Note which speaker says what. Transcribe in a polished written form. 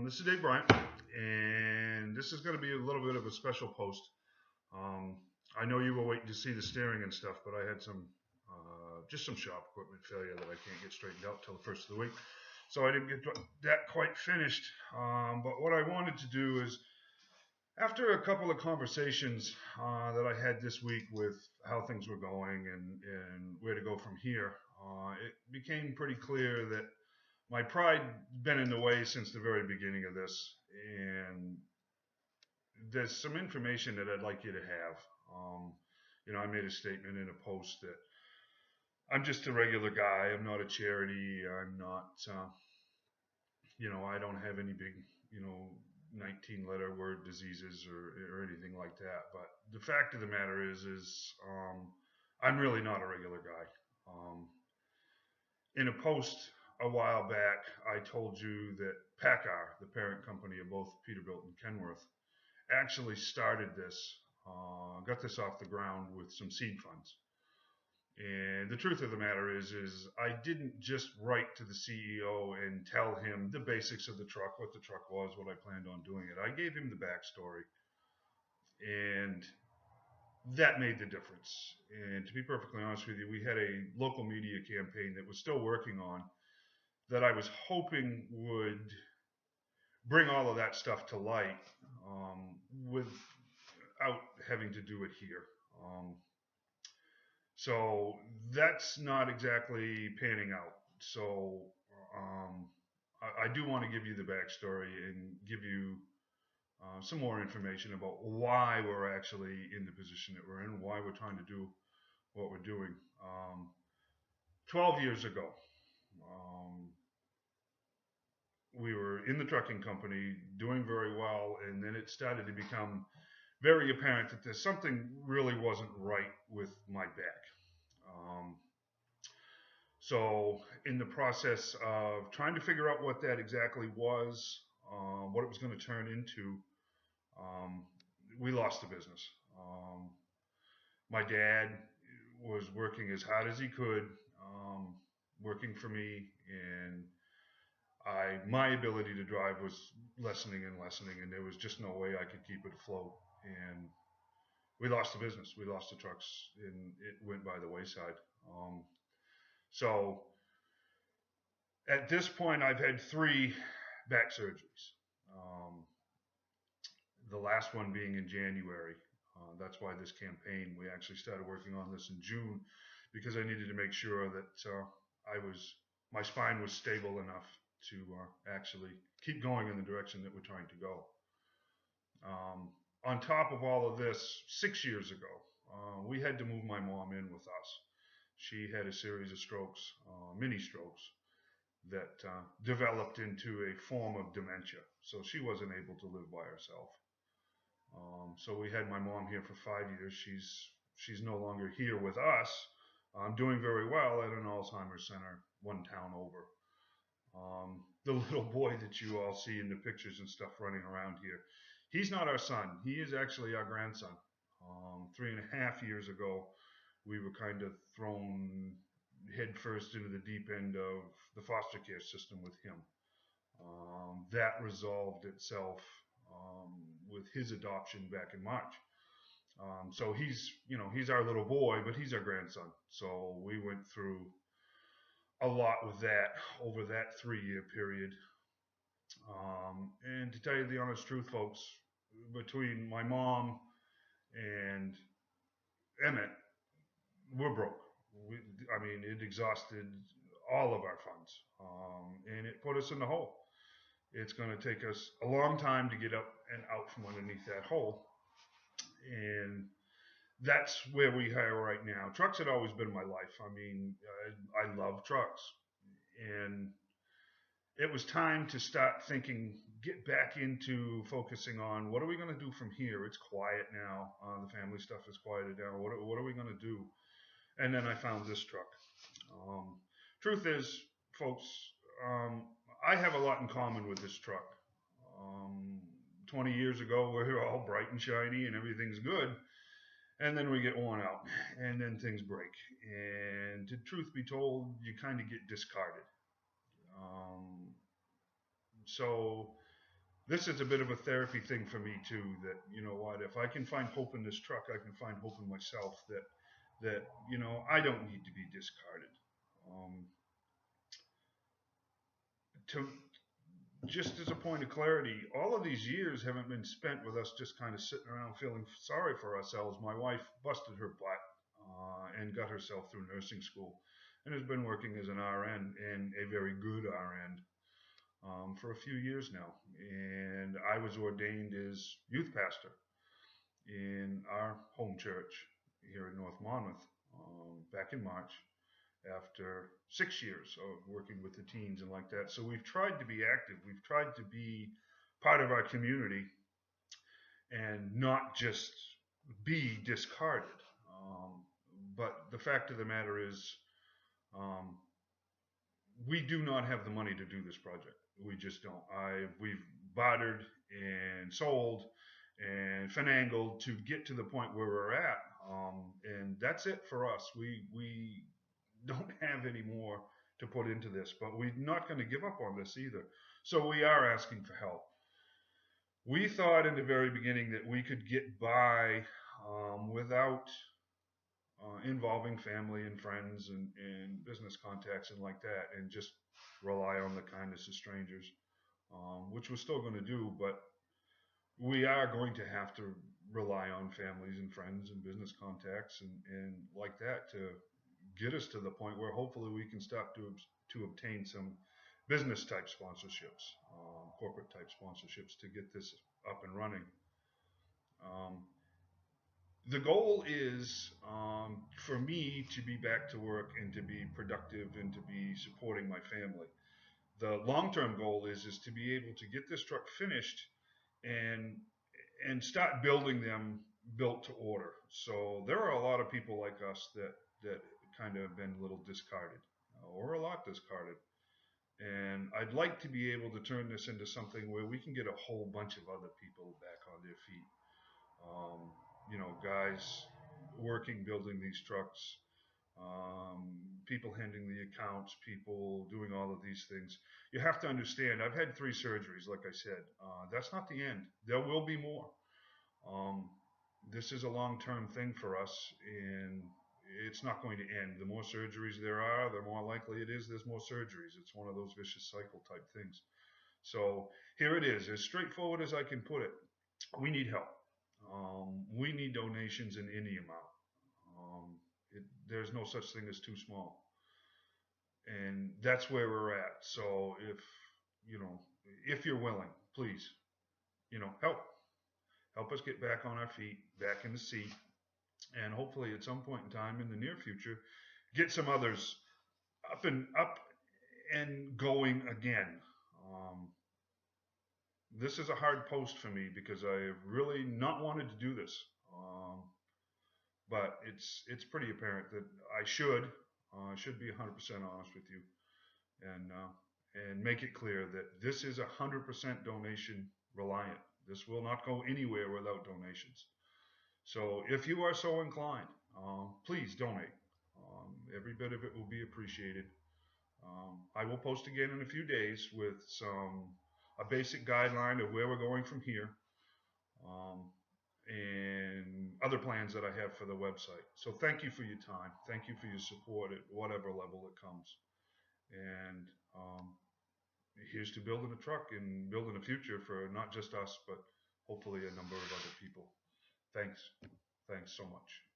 Speaker 1: This is Dave Bryant, and this is going to be a little bit of a special post. Um, I know you were waiting to see the steering and stuff, but I had just some shop equipment failure that I can't get straightened out till the first of the week, so I didn't get that quite finished. But what I wanted to do is, after a couple of conversations that I had this week with how things were going and where to go from here, it became pretty clear that my pride been in the way since the very beginning of this, and there's some information that I'd like you to have. I made a statement in a post that I'm just a regular guy. I'm not a charity. I'm not, I don't have any big, 19-letter word diseases or anything like that. But the fact of the matter is I'm really not a regular guy. In a post a while back, I told you that PACA, the parent company of both Peterbilt and Kenworth, actually started this, got this off the ground with some seed funds. And the truth of the matter is I didn't just write to the CEO and tell him the basics of the truck, what the truck was, what I planned on doing it. I gave him the backstory, and that made the difference. And to be perfectly honest with you, we had a local media campaign that was still working on that I was hoping would bring all of that stuff to light without having to do it here. So that's not exactly panning out. So I do want to give you the backstory and give you some more information about why we're actually in the position that we're in, why we're trying to do what we're doing. 12 years ago, we were in the trucking company doing very well, and then it started to become very apparent that there's something really wasn't right with my back. So in the process of trying to figure out what that exactly was, what it was going to turn into, we lost the business. My dad was working as hard as he could, working for me, and my ability to drive was lessening, and there was just no way I could keep it afloat. And we lost the business. We lost the trucks, and it went by the wayside. So at this point, I've had 3 back surgeries. The last one being in January. That's why this campaign, we actually started working on this in June, because I needed to make sure that my spine was stable enough to actually keep going in the direction that we're trying to go. On top of all of this, 6 years ago, we had to move my mom in with us. She had a series of strokes, mini strokes, that developed into a form of dementia. So she wasn't able to live by herself. So we had my mom here for 5 years. She's no longer here with us. I'm doing very well at an Alzheimer's center 1 town over. The little boy that you all see in the pictures and stuff running around here, he's not our son. He is actually our grandson. 3.5 years ago, we were kind of thrown headfirst into the deep end of the foster care system with him. That resolved itself with his adoption back in March. So he's our little boy, but he's our grandson. So we went through a lot with that over that 3-year period. And to tell you the honest truth, folks, between my mom and Emmett, we're broke. It exhausted all of our funds, and it put us in the hole. It's going to take us a long time to get up and out from underneath that hole, and that's where we are right now. Trucks had always been my life. I love trucks, and it was time to start thinking, get back into focusing on what are we going to do from here. It's quiet now. The family stuff is quieted down. What are we going to do? And then I found this truck. Truth is, folks, I have a lot in common with this truck. 20 years ago, we're all bright and shiny and everything's good. And then we get worn out, and then things break. And to truth be told, you kind of get discarded. So this is a bit of a therapy thing for me too. That you know what, if I can find hope in this truck, I can find hope in myself. That you know I don't need to be discarded. Um, to just as a point of clarity, all of these years haven't been spent with us just kind of sitting around feeling sorry for ourselves. My wife busted her butt and got herself through nursing school, and has been working as an RN, and a very good RN, for a few years now. And I was ordained as youth pastor in our home church here in North Monmouth back in March after 6 years of working with the teens and like that. So we've tried to be active. We've tried to be part of our community and not just be discarded. But the fact of the matter is, um, we do not have the money to do this project. We just don't. We've bartered and sold and finangled to get to the point where we're at, and that's it for us. We don't have any more to put into this, but we're not going to give up on this either. So we are asking for help. We thought in the very beginning that we could get by without involving family and friends and business contacts and like that, and just rely on the kindness of strangers, which we're still going to do, but we are going to have to rely on families and friends and business contacts and like that to get us to the point where hopefully we can start to obtain some business type sponsorships, corporate type sponsorships to get this up and running. Um, the goal is for me to be back to work and to be productive and to be supporting my family. The long-term goal is to be able to get this truck finished and start building them built to order. So there are a lot of people like us that kind of been a little discarded, or a lot discarded. And I'd like to be able to turn this into something where we can get a whole bunch of other people back on their feet. Um, you know, guys working, building these trucks, people handling the accounts, people doing all of these things. You have to understand, I've had 3 surgeries, like I said. That's not the end. There will be more. Um, this is a long-term thing for us, and it's not going to end. The more surgeries there are, the more likely it is there's more surgeries. It's one of those vicious cycle type things. So here it is, as straightforward as I can put it. We need help. We need donations in any amount. There's no such thing as too small, and that's where we're at. So you know, if you're willing, please, you know, help us get back on our feet, back in the seat, and hopefully at some point in time in the near future, get some others up and going again. Um, this is a hard post for me because I have really not wanted to do this. But it's pretty apparent that I should be 100% honest with you, and make it clear that this is 100% donation reliant. This will not go anywhere without donations. So if you are so inclined, please donate. Every bit of it will be appreciated. I will post again in a few days with a basic guideline of where we're going from here. And other plans that I have for the website. So thank you for your time. Thank you for your support at whatever level it comes. And here's to building a truck and building a future for not just us, but hopefully a number of other people. Thanks. Thanks so much.